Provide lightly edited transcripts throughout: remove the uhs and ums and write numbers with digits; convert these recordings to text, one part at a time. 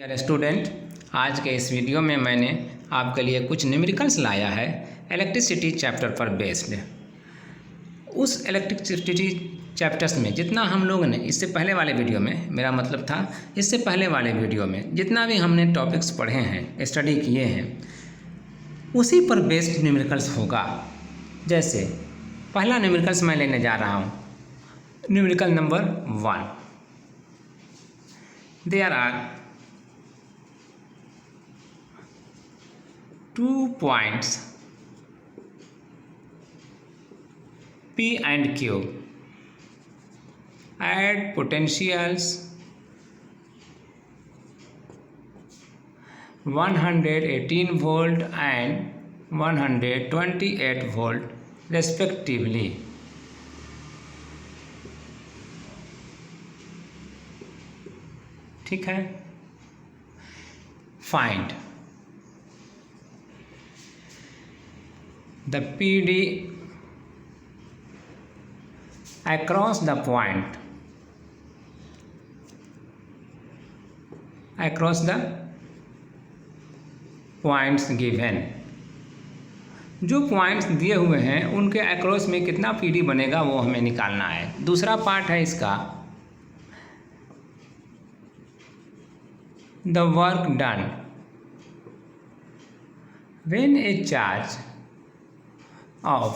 Dear student, आज के इस वीडियो में मैंने आपके लिए कुछ न्यूमेरिकल्स लाया है इलेक्ट्रिसिटी चैप्टर पर बेस्ड। उस इलेक्ट्रिसिटी चैप्टर्स में जितना हम लोगों ने इससे पहले वाले वीडियो में, मेरा मतलब था इससे पहले वाले वीडियो में जितना भी हमने टॉपिक्स पढ़े हैं, स्टडी किए हैं, उसी पर बेस्ड न्यूमेरिकल्स होगा। जैसे पहला न्यूमेरिकल्स मैं लेने जा रहा हूँ, numerical number 1। There are 2 points P and Q at potentials 118 volt and 128 volt respectively. ठीक है। Find the PD across the points given। जो पॉइंट्स दिए हुए हैं उनके अक्रॉस में कितना पीडी बनेगा वो हमें निकालना है। दूसरा पार्ट है इसका, the work done when A charge of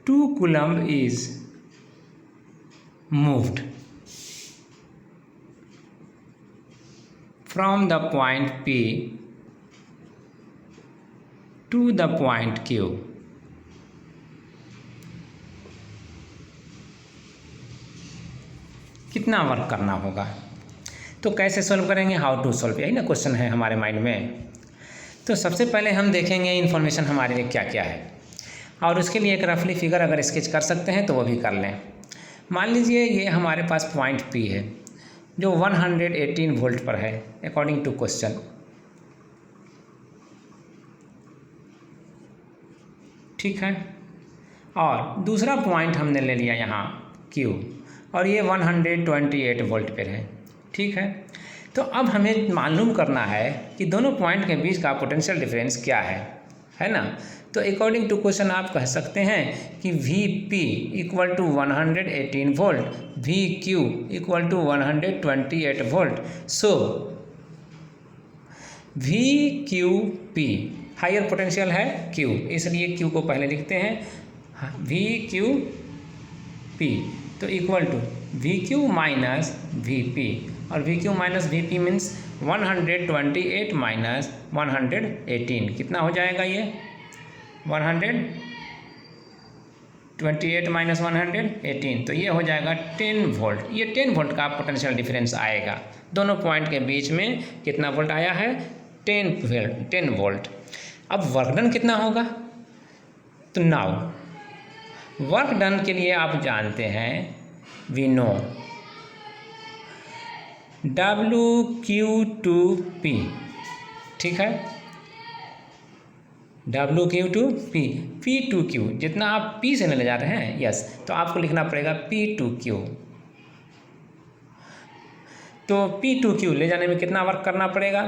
2 coulomb is moved from the point P to the point Q। कितना वर्क करना होगा? तो कैसे सॉल्व करेंगे? हाउ टू सॉल्व, यही ना क्वेश्चन है हमारे माइंड में। तो सबसे पहले हम देखेंगे इन्फॉर्मेशन हमारे लिए क्या क्या है, और उसके लिए एक रफली फिगर अगर स्केच कर सकते हैं तो वो भी कर लें। मान लीजिए ये हमारे पास पॉइंट P है जो 118 वोल्ट पर है अकॉर्डिंग टू क्वेश्चन। ठीक है। और दूसरा पॉइंट हमने ले लिया यहाँ Q, और ये 128 वोल्ट पर है। ठीक है। तो अब हमें मालूम करना है कि दोनों पॉइंट के बीच का पोटेंशियल डिफरेंस क्या है ना। तो अकॉर्डिंग टू क्वेश्चन आप कह सकते हैं कि VP equal to 118 volt, VQ equal to 128 volt. So VQP higher potential है Q, इसलिए Q को पहले लिखते हैं VQP। तो equal to VQ minus VP, और VQ minus VP means 128 minus 118 कितना हो जाएगा? ये 128 माइनस 118, तो ये हो जाएगा 10 वोल्ट। ये 10 वोल्ट का पोटेंशियल डिफरेंस आएगा। दोनों पॉइंट के बीच में कितना वोल्ट आया है? 10 वोल्ट। अब वर्क डन कितना होगा? तो नाउ वर्क डन के लिए आप जानते हैं वी नो WQ2P। ठीक है, WQ2P, P2Q जितना आप P से ले जा रहे हैं, यस, तो आपको लिखना पड़ेगा P2Q। तो P2Q ले जाने में कितना वर्क करना पड़ेगा?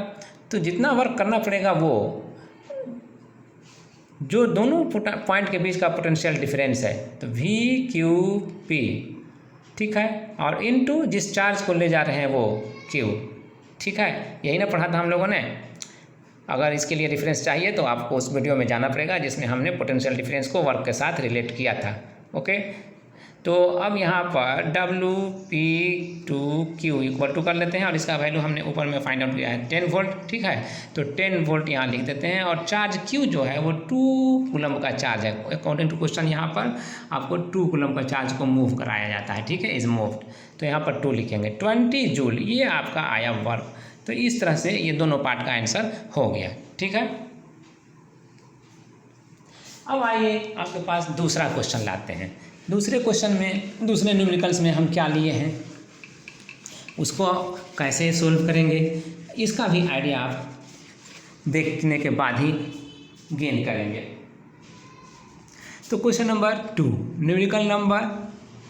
तो जितना वर्क करना पड़ेगा वो जो दोनों पॉइंट के बीच का पोटेंशियल डिफरेंस है, तो VQP। ठीक है, और इनटू जिस चार्ज को ले जा रहे हैं वो Q। ठीक है, यही ना पढ़ा था हम लोगों ने। अगर इसके लिए रेफरेंस चाहिए तो आपको उस वीडियो में जाना पड़ेगा जिसमें हमने पोटेंशियल डिफरेंस को वर्क के साथ रिलेट किया था। ओके, तो अब यहाँ पर WP2Q इक्वल टू कर लेते हैं, और इसका वैल्यू हमने ऊपर में फाइंड आउट किया है 10 वोल्ट। ठीक है, तो 10 वोल्ट यहाँ लिख देते हैं, और चार्ज Q जो है वो 2 कूलम का चार्ज है। अकॉर्डिंग टू क्वेश्चन यहाँ पर आपको 2 कूलम का चार्ज को मूव कराया जाता है। ठीक है, इज मूव्ड, तो यहाँ पर 2 लिखेंगे। 20 जूल ये आपका आया वर्क। तो इस तरह से ये दोनों पार्ट का आंसर हो गया। ठीक है, अब आइए आपके पास दूसरा क्वेश्चन लाते हैं। दूसरे क्वेश्चन में, दूसरे न्यूमेरिकल्स में हम क्या लिए हैं, उसको कैसे सोल्व करेंगे, इसका भी आइडिया आप देखने के बाद ही गेन करेंगे। तो क्वेश्चन नंबर 2, न्यूमेरिकल नंबर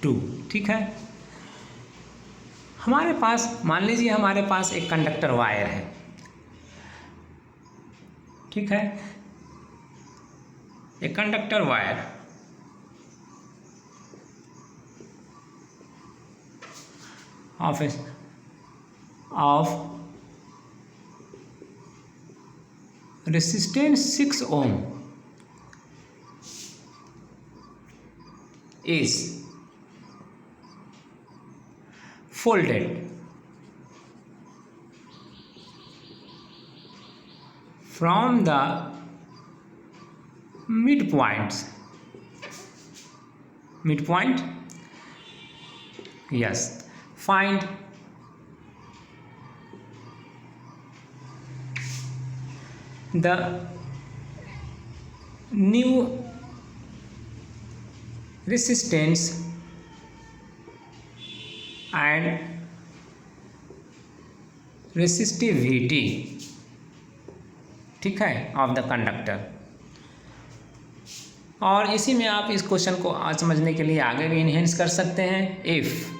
2। ठीक है, हमारे पास मान लीजिए हमारे पास एक कंडक्टर वायर है, ठीक है, एक conductor wire of resistance 6 ohm is folded from the midpoint, yes, find the new resistance and resistivity, ठीक है, ऑफ द कंडक्टर। और इसी में आप इस क्वेश्चन को समझने के लिए आगे भी इन्हेंस कर सकते हैं। If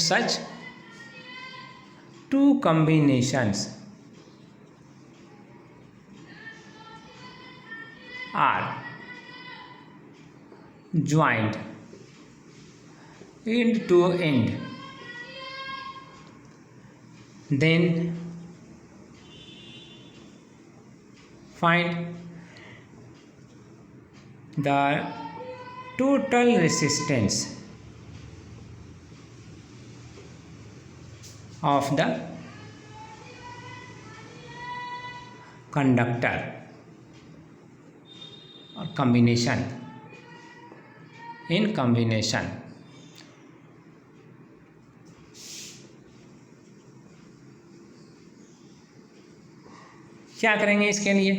such two combinations are joined end to end, then find the total resistance of the conductor or combination in combination। क्या करेंगे इसके लिए?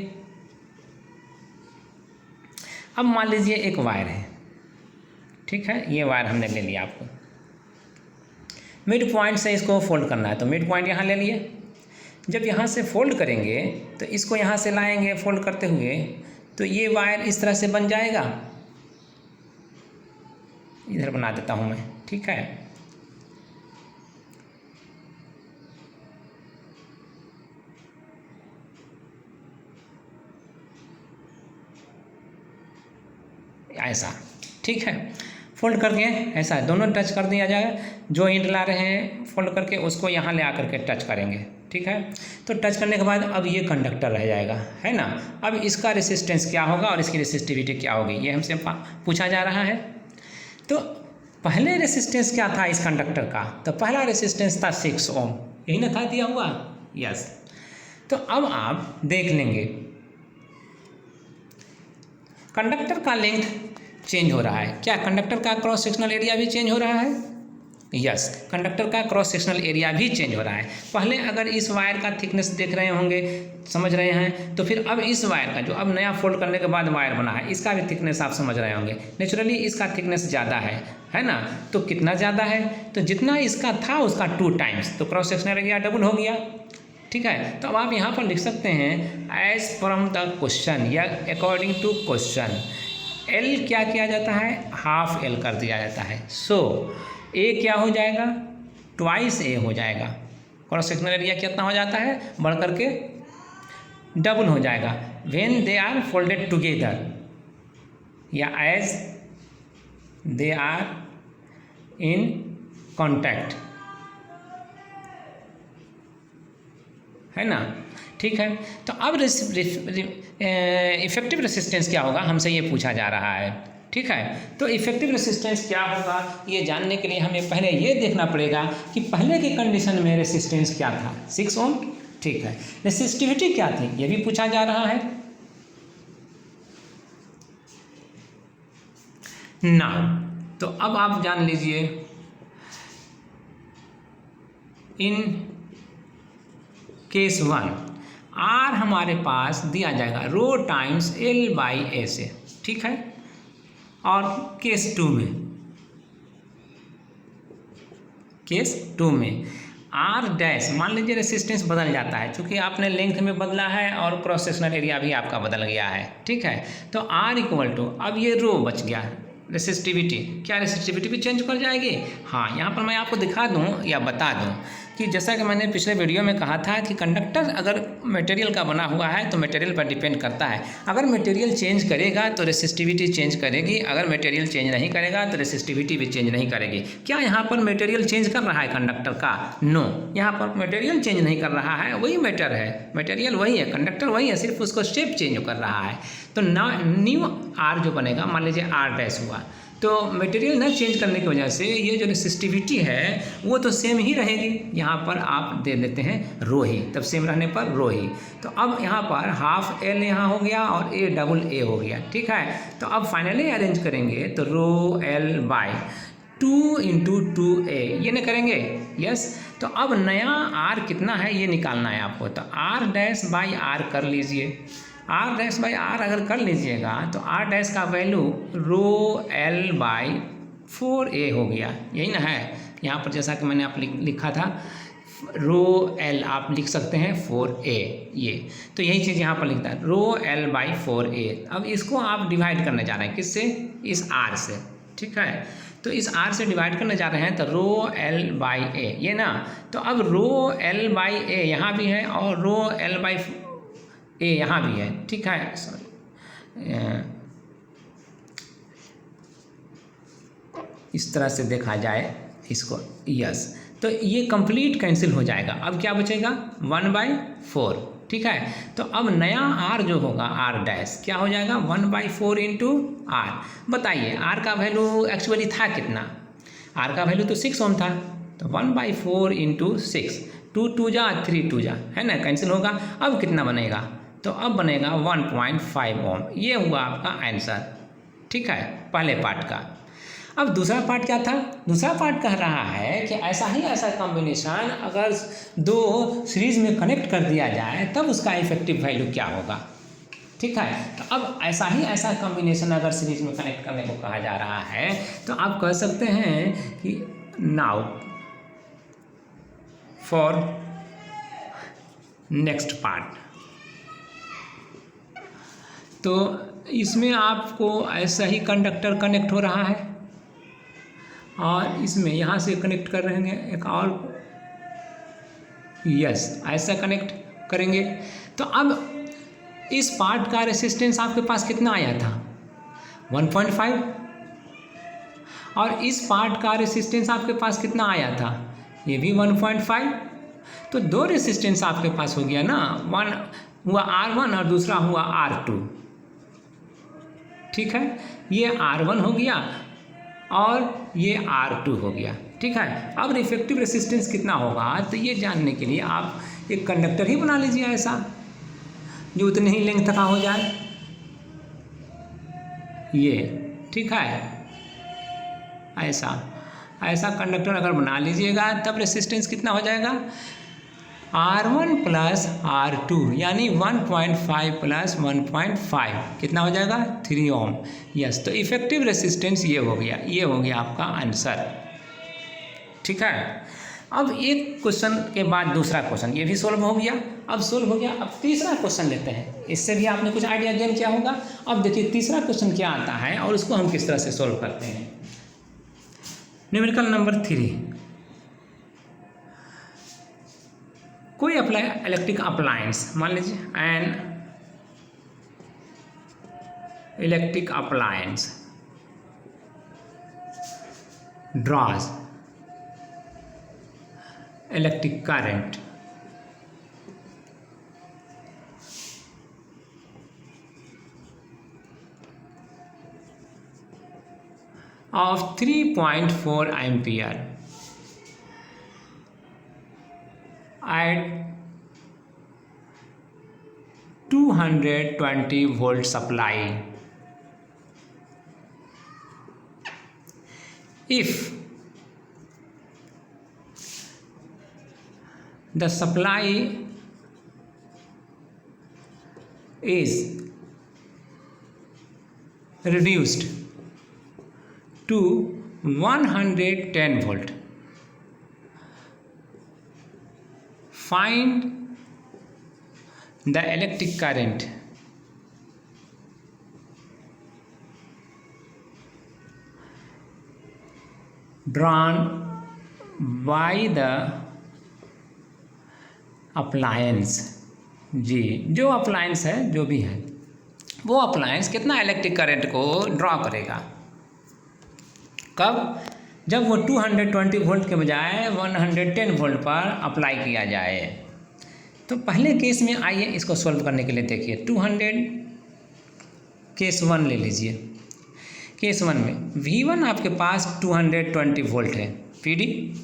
अब मान लीजिए एक वायर है, ठीक है, ये वायर हमने ले लिया, आपको मिड पॉइंट से इसको फोल्ड करना है, तो मिड पॉइंट यहाँ ले लिए। जब यहाँ से फोल्ड करेंगे तो इसको यहाँ से लाएंगे फोल्ड करते हुए, तो ये वायर इस तरह से बन जाएगा। इधर बना देता हूँ मैं, ठीक है, ऐसा, ठीक है, फोल्ड करके ऐसा दोनों टच कर दिया जाएगा। जो एंड ला रहे हैं फोल्ड करके उसको यहाँ ले आकर के टच करेंगे, ठीक है। तो टच करने के बाद अब ये कंडक्टर रह जाएगा, है ना। अब इसका रेसिस्टेंस क्या होगा और इसकी रेसिस्टिविटी क्या होगी, ये हमसे पूछा जा रहा है। तो पहले रेसिस्टेंस क्या था इस कंडक्टर का? तो पहला रेसिस्टेंस था 6 ओम, यही ना था दिया हुआ, यस। तो अब आप देख लेंगे कंडक्टर का लेंथ चेंज हो रहा है। क्या कंडक्टर का क्रॉस सेक्शनल एरिया भी चेंज हो रहा है? यस, कंडक्टर का क्रॉस सेक्शनल एरिया भी चेंज हो रहा है। पहले अगर इस वायर का थिकनेस देख रहे होंगे, समझ रहे हैं, तो फिर अब इस वायर का जो अब नया फोल्ड करने के बाद वायर बना है, इसका भी थिकनेस आप समझ रहे होंगे। नेचुरली इसका थिकनेस ज़्यादा है ना। तो कितना ज़्यादा है? तो जितना इसका था उसका 2 टाइम्स, तो क्रॉस सेक्शनल एरिया डबल हो गया, ठीक है। तो अब आप यहाँ पर लिख सकते हैं एज फ्रॉम द क्वेश्चन या अकॉर्डिंग टू क्वेश्चन, एल क्या किया जाता है? हाफ एल कर दिया जाता है। सो ए क्या हो जाएगा? ट्वाइस ए हो जाएगा। क्रॉस सेक्शनल एरिया कितना हो जाता है? बढ़ करके डबल हो जाएगा when they are folded together या as they are in contact, है ना, ठीक है। तो अब इफेक्टिव रेसिस्टेंस क्या होगा, हमसे ये पूछा जा रहा है, ठीक है। तो इफेक्टिव रेसिस्टेंस क्या होगा ये जानने के लिए हमें पहले ये देखना पड़ेगा कि पहले के कंडीशन में रेसिस्टेंस क्या था, 6 ओम, ठीक है। रेसिस्टिविटी क्या थी ये भी पूछा जा रहा है। नाउ तो अब आप जान लीजिए इन केस 1 आर हमारे पास दिया जाएगा रो टाइम्स एल बाई ए से, ठीक है। और केस 2 में आर डैश, मान लीजिए रेसिस्टेंस बदल जाता है, चूँकि आपने लेंथ में बदला है और क्रॉस सेक्शनल एरिया भी आपका बदल गया है, ठीक है। तो आर इक्वल टू, अब ये रो बच गया, रेसिस्टिविटी, क्या रेसिस्टिविटी भी चेंज कर जाएगी? हाँ, यहाँ पर मैं आपको दिखा दूँ या बता दूँ कि जैसा कि मैंने पिछले वीडियो में कहा था कि कंडक्टर अगर मटेरियल का बना हुआ है तो मटेरियल पर डिपेंड करता है। अगर मटेरियल चेंज करेगा तो रेसिस्टिविटी चेंज करेगी, अगर मटेरियल चेंज नहीं करेगा तो रेसिस्टिविटी भी चेंज नहीं करेगी। क्या यहाँ पर मटेरियल चेंज कर रहा है कंडक्टर का? नो, यहाँ पर मटेरियल चेंज नहीं कर रहा है, वही मैटर है, मटेरियल वही है, कंडक्टर वही है, सिर्फ उसको शेप चेंज कर रहा है। तो न्यू आर जो बनेगा, मान लीजिए आर डैश हुआ, तो मटेरियल न चेंज करने की वजह से ये जो रेसिस्टिविटी है वो तो सेम ही रहेगी। यहाँ पर आप दे देते हैं रो ही, तब सेम रहने पर रो ही। तो अब यहाँ पर हाफ एल यहाँ हो गया और ए डबल ए हो गया, ठीक है। तो अब फाइनली अरेंज करेंगे तो rho L by 2 into 2a, ये नहीं करेंगे? यस। तो अब नया आर कितना है ये निकालना है आपको, तो आर डैश बाई आर कर लीजिए। आर डैश बाई आर अगर कर लीजिएगा तो आर डैश का value rho L by 4a हो गया, यही ना है। यहाँ पर जैसा कि मैंने आप लिखा था रो एल, आप लिख सकते हैं 4a, ये तो यही चीज़ यहाँ पर लिखता है रो एल बाई 4a। अब इसको आप डिवाइड करने जा रहे हैं, किससे? इस आर से, ठीक है। तो इस आर से डिवाइड करने जा रहे हैं तो रो एल बाई ए, ये ना। तो अब रो एल बाई ए यहाँ भी है और रो एल बाई ए यहाँ भी है, ठीक है। सॉरी, इस तरह से देखा जाए इसको, यस। तो ये कंप्लीट कैंसिल हो जाएगा। अब क्या बचेगा? 1/4, ठीक है। तो अब नया आर जो होगा आर डैश क्या हो जाएगा? 1/4 इंटू आर। बताइए आर का वैल्यू एक्चुअली था कितना? आर का वैल्यू तो 6 ओम था, तो 1/4 इंटू 6, 2 2 जा 3 2 जा, है ना, कैंसिल होगा। अब कितना बनेगा? तो अब बनेगा 1.5 ओम। ये हुआ आपका आंसर, ठीक है, पहले पार्ट का। अब दूसरा पार्ट क्या था? दूसरा पार्ट कह रहा है कि ऐसा ही ऐसा कॉम्बिनेशन अगर दो सीरीज में कनेक्ट कर दिया जाए तब उसका इफेक्टिव वैल्यू क्या होगा, ठीक है। तो अब ऐसा ही ऐसा कॉम्बिनेशन अगर सीरीज में कनेक्ट करने को कहा जा रहा है तो आप कह सकते हैं कि नाउ फॉर नेक्स्ट पार्ट, तो इसमें आपको ऐसा ही कंडक्टर कनेक्ट हो रहा है और इसमें यहाँ से कनेक्ट कर रहे हैं एक और, यस, ऐसा कनेक्ट करेंगे। तो अब इस पार्ट का रेसिस्टेंस आपके पास कितना आया था? 1.5। और इस पार्ट का रेसिस्टेंस आपके पास कितना आया था? ये भी 1.5। तो दो रेसिस्टेंस आपके पास हो गया ना, वन हुआ R1 और दूसरा हुआ R2, ठीक है। ये R1 हो गया और ये R2 हो गया, ठीक है। अब इफेक्टिव रेसिस्टेंस कितना होगा तो ये जानने के लिए आप एक कंडक्टर ही बना लीजिए ऐसा जो उतने ही लेंथ का हो जाए, ये, ठीक है। ऐसा कंडक्टर अगर बना लीजिएगा तब रेसिस्टेंस कितना हो जाएगा? R1 प्लस R2 यानी 1.5 प्लस 1.5 कितना हो जाएगा? 3 ओम। यस, तो इफेक्टिव रेसिस्टेंस ये हो गया आपका आंसर, ठीक है। अब एक क्वेश्चन के बाद दूसरा क्वेश्चन, ये भी सोल्व हो गया। अब तीसरा क्वेश्चन लेते हैं, इससे भी आपने कुछ आइडिया गेन किया होगा। अब देखिए तीसरा क्वेश्चन क्या आता है और उसको हम किस तरह से सोल्व करते हैं। न्यूमेरिकल नंबर 3, कोई इलेक्ट्रिक अप्लायंस, मान लीजिए an electric appliance draws electric current of 3.4 ampere at 220 volt supply. If the supply is reduced to 110 volt, find the electric current drawn by the appliance. जी, जो appliance है, जो भी है, वो अप्लायंस कितना इलेक्ट्रिक करंट को ड्रॉ करेगा। कब? जब वो 220 वोल्ट के बजाय 110 वोल्ट पर अप्लाई किया जाए। तो पहले केस में आइए इसको सॉल्व करने के लिए देखिए। 200 केस 1 ले लीजिए। केस 1 में V1 आपके पास 220 वोल्ट है, PD।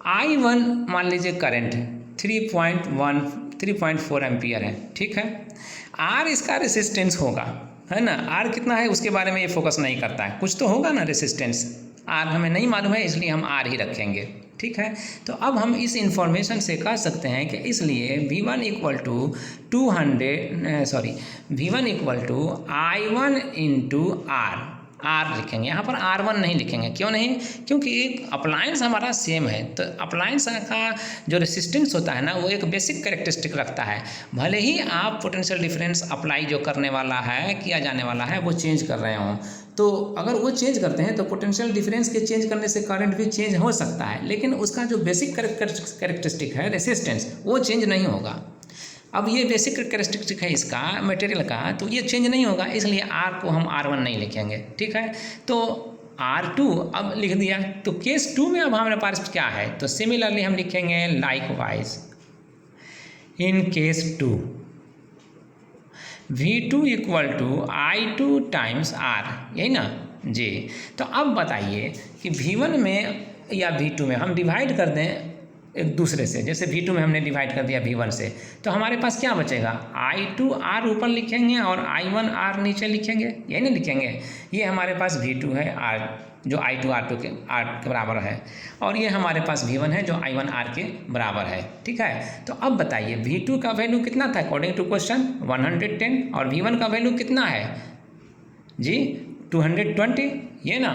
I1 मान लीजिए करंट है 3.4 एम्पियर है, ठीक है। R इसका रेसिस्टेंस होगा, है ना। R कितना है उसके बारे में ये फोकस नहीं करता है, कुछ तो होगा ना रेसिस्टेंस। R हमें नहीं मालूम है, इसलिए हम R ही रखेंगे, ठीक है। तो अब हम इस इंफॉर्मेशन से कह सकते हैं कि इसलिए V1 equal to I1 into R लिखेंगे। यहाँ पर R1 नहीं लिखेंगे, क्यों नहीं? क्योंकि एक अप्लायंस हमारा सेम है, तो अप्लायंस का जो रेसिस्टेंस होता है ना, वो एक बेसिक कैरेक्टरिस्टिक रखता है। भले ही आप पोटेंशियल डिफरेंस अप्लाई जो करने वाला है, किया जाने वाला है, वो चेंज कर रहे हों, तो अगर वो चेंज करते हैं तो पोटेंशियल डिफरेंस के चेंज करने से करंट भी चेंज हो सकता है, लेकिन उसका जो बेसिक कैरेक्टरिस्टिक है रेसिस्टेंस, वो चेंज नहीं होगा। अब ये बेसिक कैरेक्टरिस्टिक है इसका मटेरियल का, तो ये चेंज नहीं होगा, इसलिए R को हम R1 नहीं लिखेंगे, ठीक है। तो R2 अब लिख दिया। तो केस 2 में अब हमारे पास क्या है? तो सिमिलरली हम लिखेंगे likewise in case 2 V2 equal to I2 times R, यही ना जी। तो अब बताइए कि V1 में या V2 में हम डिवाइड कर दें एक दूसरे से। जैसे V2 में हमने डिवाइड कर दिया V1 से, तो हमारे पास क्या बचेगा? I2 R ऊपर लिखेंगे और I1 R नीचे लिखेंगे, यही नहीं लिखेंगे। ये हमारे पास V2 है R, जो I2 R2 के बराबर है, और ये हमारे पास V1 है जो I1 R के बराबर है, ठीक है। तो अब बताइए V2 का वैल्यू कितना था अकॉर्डिंग टू क्वेश्चन? 110, और V1 का वैल्यू कितना है जी? 220, ये ना।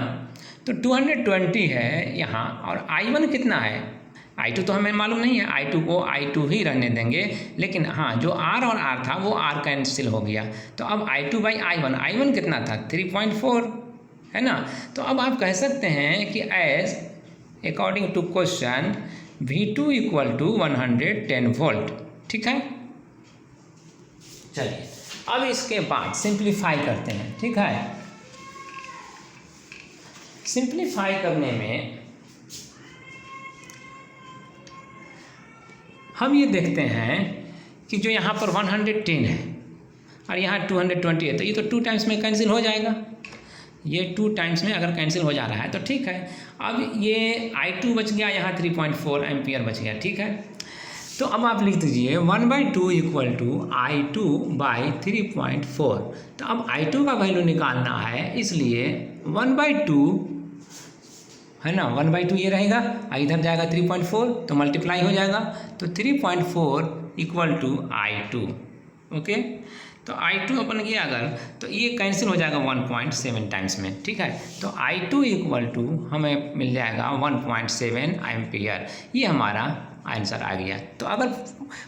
तो 220 है यहाँ, और I1 कितना है? I2 तो हमें मालूम नहीं है, I2 को I2 ही रहने देंगे, लेकिन हाँ जो R और R था वो R कैंसिल हो गया। तो अब I2 बाई I1 कितना था? 3.4, है ना। तो अब आप कह सकते हैं कि as according to question V2 equal to 110 volt, ठीक है। चलिए अब इसके बाद सिंप्लीफाई करते हैं, ठीक है। सिंप्लीफाई करने में हम ये देखते हैं कि जो यहाँ पर 110 है और यहाँ 220 है, तो ये तो 2 टाइम्स में कैंसिल हो जाएगा। ये 2 टाइम्स में अगर कैंसिल हो जा रहा है तो ठीक है। अब ये I2 बच गया, यहाँ 3.4 एम्पियर बच गया, ठीक है। तो अब आप लिख दीजिए 1/2 इक्वल टू I2 बाई 3.4। तो अब I2 का वैल्यू निकालना है, इसलिए 1/2 है ना, 1/2 ये रहेगा, इधर जाएगा 3.4 तो मल्टीप्लाई हो जाएगा, तो 3.4 इक्वल टू I2, ओके। तो I2 अपन किया अगर, तो ये कैंसिल हो जाएगा 1.7 टाइम्स में, ठीक है। तो I2 इक्वल टू हमें मिल जाएगा 1.7 एम्पियर, ये हमारा आंसर आ गया। तो अगर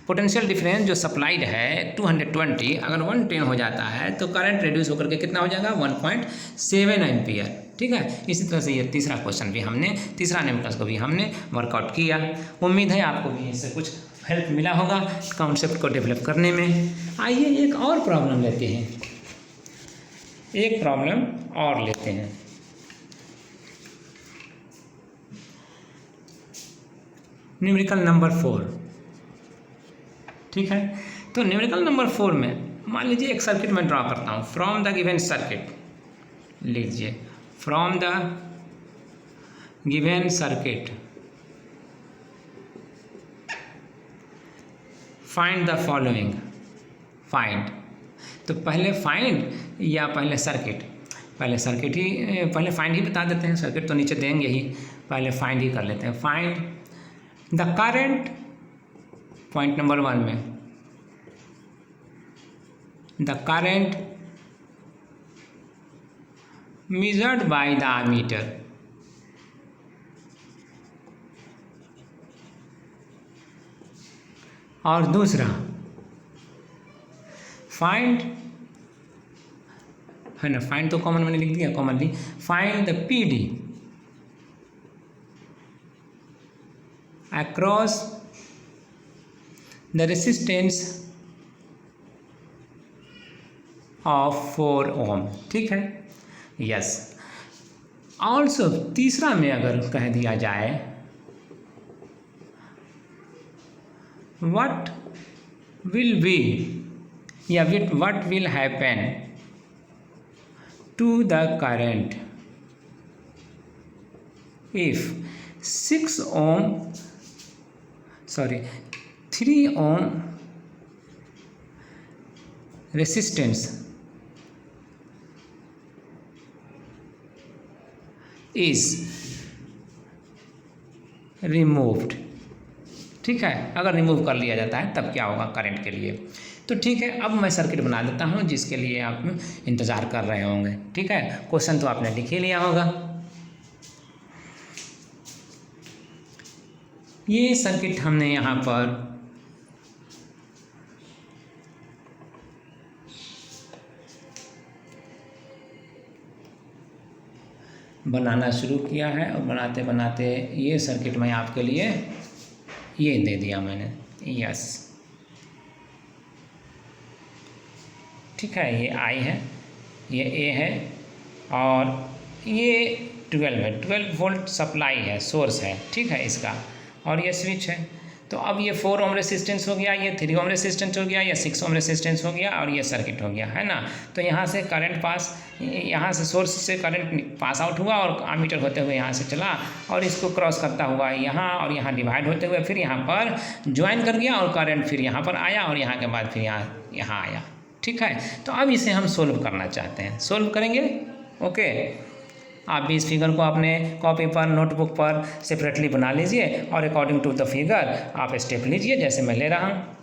पोटेंशियल डिफरेंस जो सप्लाइड है 220 अगर 110 हो जाता है तो करंट रिड्यूस होकर के कितना हो जाएगा? 1.7 एम्पियर, ठीक है। इसी तरह से ये तीसरा क्वेश्चन भी हमने, तीसरा न्यूमेरिकल्स को भी हमने वर्कआउट किया। उम्मीद है आपको भी इससे कुछ हेल्प मिला होगा कॉन्सेप्ट को डेवलप करने में। आइए एक और प्रॉब्लम लेते हैं, एक प्रॉब्लम और लेते हैं। न्यूमेरिकल नंबर 4, ठीक है। तो न्यूमेरिकल नंबर 4 में मान लीजिए एक सर्किट में ड्रॉ करता हूँ। फ्रॉम द गिवन सर्किट, लीजिए from the given circuit find the following. Find, तो पहले फाइंड या पहले सर्किट? पहले सर्किट ही, पहले फाइंड ही बता देते हैं, सर्किट तो नीचे देंगे ही, पहले फाइंड ही कर लेते हैं। Find the current, point number 1 में the current measured by the ammeter, और दूसरा फाइंड, है ना, फाइंड तो कॉमन मैंने लिख दिया commonly, find the PD across the resistance of 4 ओम। ठीक है, यस। ऑल्सो तीसरा में अगर कह दिया जाए व्हाट विल बी या what will happen to the current if 3 ohm resistance is removed। ठीक है, अगर रिमूव कर लिया जाता है तब क्या होगा करंट के लिए। तो ठीक है, अब मैं सर्किट बना देता हूँ जिसके लिए आप इंतज़ार कर रहे होंगे। ठीक है, क्वेश्चन तो आपने लिख ही लिया होगा। ये सर्किट हमने यहाँ पर बनाना शुरू किया है और बनाते बनाते ये सर्किट मैं आपके लिए ये दे दिया मैंने, यस। ठीक है, ये I है, ये A है और ये 12 है, 12 वोल्ट सप्लाई है, सोर्स है। ठीक है इसका, और ये स्विच है। तो अब ये 4 ओम रेसिस्टेंस हो गया, ये 3 ओम रेसिस्टेंस हो गया, ये 6 ओम रेसिस्टेंस हो गया और ये सर्किट हो गया, है ना। तो यहाँ से करंट पास, यहाँ से सोर्स से करंट पास आउट हुआ और आमीटर होते हुए यहाँ से चला और इसको क्रॉस करता हुआ यहाँ और यहाँ डिवाइड होते हुए फिर यहाँ पर ज्वाइन कर गया और करंट फिर यहाँ पर आया और यहाँ के बाद फिर यहाँ आया। ठीक है, तो अब इसे हम सोल्व करना चाहते हैं, सोल्व करेंगे। ओके, आप भी इस फिगर को अपने कॉपी पर, नोटबुक पर सेपरेटली बना लीजिए और अकॉर्डिंग टू द फिगर आप स्टेप लीजिए जैसे मैं ले रहा हूँ।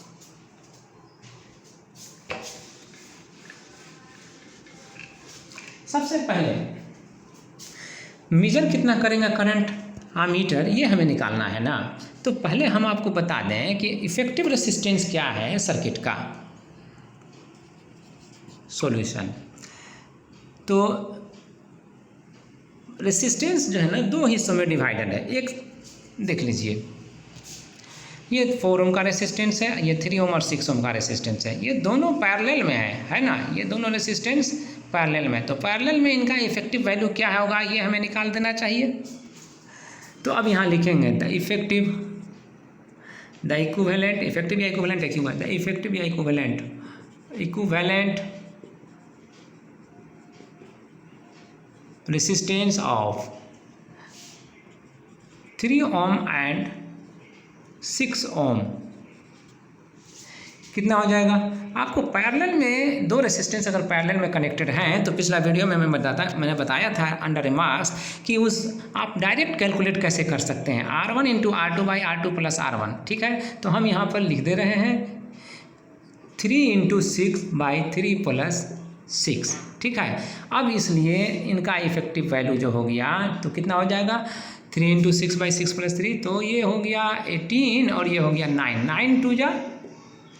सबसे पहले मीजर कितना करेंगे करंट, आमीटर, ये हमें निकालना है ना। तो पहले हम आपको बता दें कि इफेक्टिव रेसिस्टेंस क्या है सर्किट का। सॉल्यूशन, तो रेसिस्टेंस जो है ना 2 हिस्सों में डिवाइडेड है। एक देख लीजिए, ये 4 ओम का रेसिस्टेंस है, ये 3 ओम और 6 ओम का रेसिस्टेंस है। ये दोनों पैरेलल में है ना, ये दोनों रेसिस्टेंस पैरेलल में। तो पैरेलल में इनका इफेक्टिव वैल्यू क्या होगा ये हमें निकाल देना चाहिए। तो अब यहाँ लिखेंगे the effective, the equivalent, effective या इक्विवेलेंट एक ही हुआ, द इफेक्टिव या equivalent resistance of 3 ohm and 6 ohm कितना हो जाएगा। आपको पैरेलल में 2 रेसिस्टेंस अगर पैरेलल में कनेक्टेड हैं तो पिछला वीडियो में मैंने बताया था अंडर रिमार्क्स कि उस आप डायरेक्ट कैलकुलेट कैसे कर सकते हैं, R1 into R2 by R2 plus R1। ठीक है, तो हम यहाँ पर लिख दे रहे हैं 3 इंटू 6 बाई 3 प्लस 6। ठीक है, अब इसलिए इनका इफेक्टिव वैल्यू जो हो गया तो कितना हो जाएगा 3 इंटू 6 बाई 6 प्लस 3, तो ये हो गया 18 और ये हो गया 9, 9 2 जा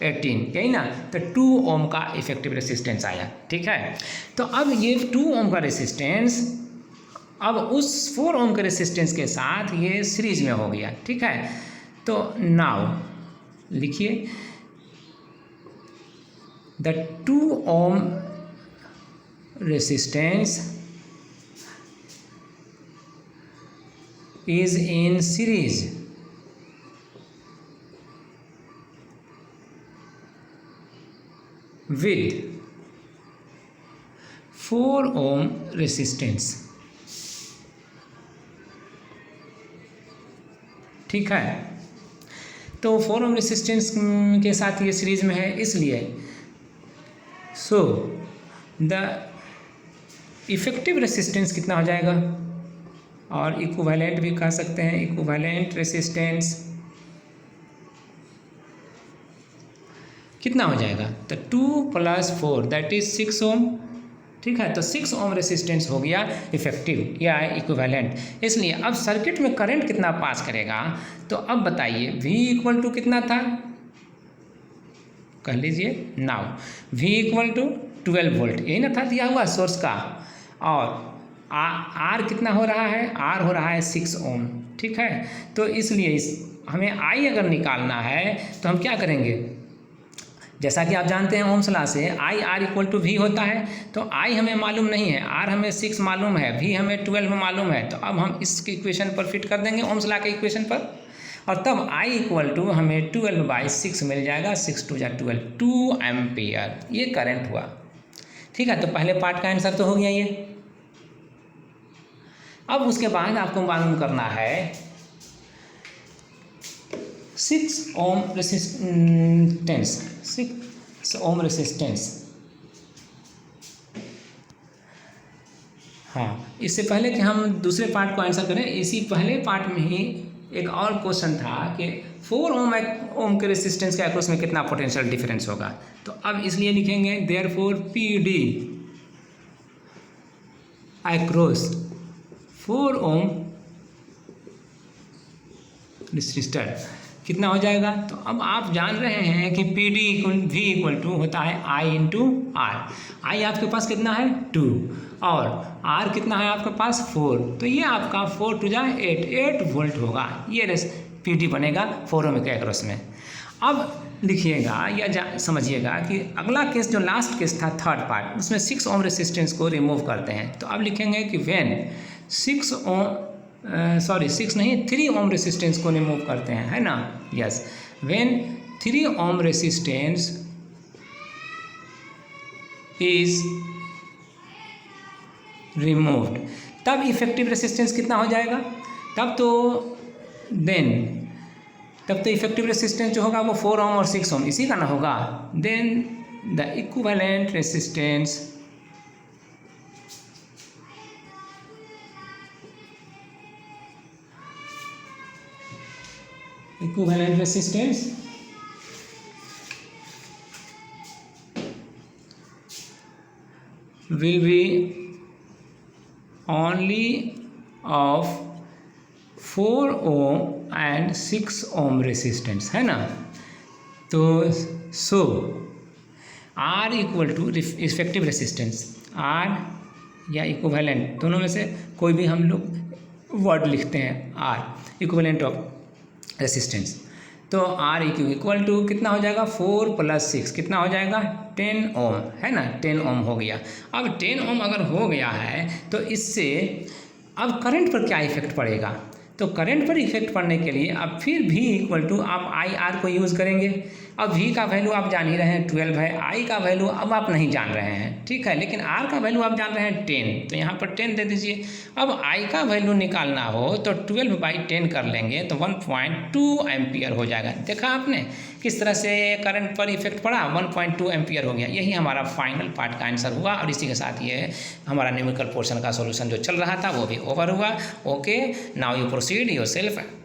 18, यही ना। तो 2 ओम का इफेक्टिव रेसिस्टेंस आया। ठीक है, तो अब ये 2 ओम का रेसिस्टेंस अब उस 4 ओम के रेसिस्टेंस के साथ ये सीरीज में हो गया। ठीक है, तो नाउ लिखिए the 2 ohm resistance is in series with 4 ohm resistance। ठीक है, तो 4 ओम रेसिस्टेंस के साथ ये सीरीज में है, इसलिए सो द इफेक्टिव रेसिस्टेंस कितना हो जाएगा, और इक्विवेलेंट भी कह सकते हैं, इक्विवेलेंट रेसिस्टेंस कितना हो जाएगा, तो 2 + 4 दैट इज 6 ओम। ठीक है, तो 6 ओम रेसिस्टेंस हो गया इफेक्टिव या इक्विवेलेंट। इसलिए अब सर्किट में करंट कितना पास करेगा, तो अब बताइए V इक्वल टू कितना था कह लीजिए now V equal to 12 volt, यही ना था दिया हुआ सोर्स का, और R कितना हो रहा है, R हो रहा है 6 ओम, ठीक है। तो इसलिए हमें I अगर निकालना है तो हम क्या करेंगे, जैसा कि आप जानते हैं ओम्स लॉ से I R equal to V होता है, तो I हमें मालूम नहीं है, R हमें 6 मालूम है, V हमें 12 मालूम है, तो अब हम इसके इक्वेशन पर फिट कर देंगे ओम्स लॉ के इक्वेशन पर, और तब I इक्वल टू हमें 12/6 मिल जाएगा, 6 2 12, 2 एम्पियर ये करंट हुआ, ठीक है। तो पहले पार्ट का आंसर तो हो गया ये। अब उसके बाद आपको मालूम करना है 6 ओम रेसिस्टेंस, 6 ओम रेसिस्टेंस। हाँ, इससे पहले कि हम दूसरे पार्ट को आंसर करें, इसी पहले पार्ट में ही एक और क्वेश्चन था कि 4 ओम के रेसिस्टेंस के अक्रॉस में कितना पोटेंशियल डिफरेंस होगा। तो अब इसलिए लिखेंगे therefore PD across 4 ohm resistor कितना हो जाएगा। तो अब आप जान रहे हैं कि PD V इक्वल टू होता है I इंटू R। I आपके पास कितना है 2 और R कितना है आपके पास 4, तो ये आपका 4 2 जा 8 वोल्ट होगा, ये PD बनेगा 4 ओम के अक्रॉस में। अब लिखिएगा या समझिएगा कि अगला केस जो लास्ट केस था थर्ड पार्ट, उसमें 6 ओम रेसिस्टेंस को रिमूव करते हैं। तो अब लिखेंगे कि व्हेन 3 ओम रेसिस्टेंस को रिमूव करते हैं, है ना, yes, when 3 ohm resistance is removed, तब इफेक्टिव रेसिस्टेंस कितना हो जाएगा, तब तो इफेक्टिव रेसिस्टेंस जो होगा वो 4 ओम और 6 ओम इसी का ना होगा। Then the equivalent resistance will be only of 4 ohm and 6 ohm resistance, है ना। तो so R equal to effective resistance, R या इक्विवेलेंट दोनों में से कोई भी हम लोग वर्ड लिखते हैं, R इक्विवेलेंट ऑफ रेसिस्टेंस। तो R इक्वल टू कितना हो जाएगा 4 + 6 कितना हो जाएगा 10 ओम, है ना, 10 ओम हो गया। अब 10 ओम अगर हो गया है तो इससे अब करंट पर क्या इफेक्ट पड़ेगा, तो करंट पर इफेक्ट पड़ने के लिए अब फिर V इक्वल टू आप IR को यूज़ करेंगे। अब V का वैल्यू आप जान ही रहे हैं 12 है, I का वैल्यू अब आप नहीं जान रहे हैं, ठीक है, लेकिन R का वैल्यू आप जान रहे हैं 10, तो यहाँ पर 10 दे दीजिए। अब I का वैल्यू निकालना हो तो 12/10 कर लेंगे तो 1.2 एम्पियर हो जाएगा। देखा आपने किस तरह से करंट पर इफेक्ट पड़ा, 1.2 एम्पियर हो गया। यही हमारा फाइनल पार्ट का आंसर हुआ, और इसी के साथ ये हमारा न्यूमेरिकल पोर्शन का सॉल्यूशन जो चल रहा था वो भी ओवर हुआ। Okay, now you proceed yourself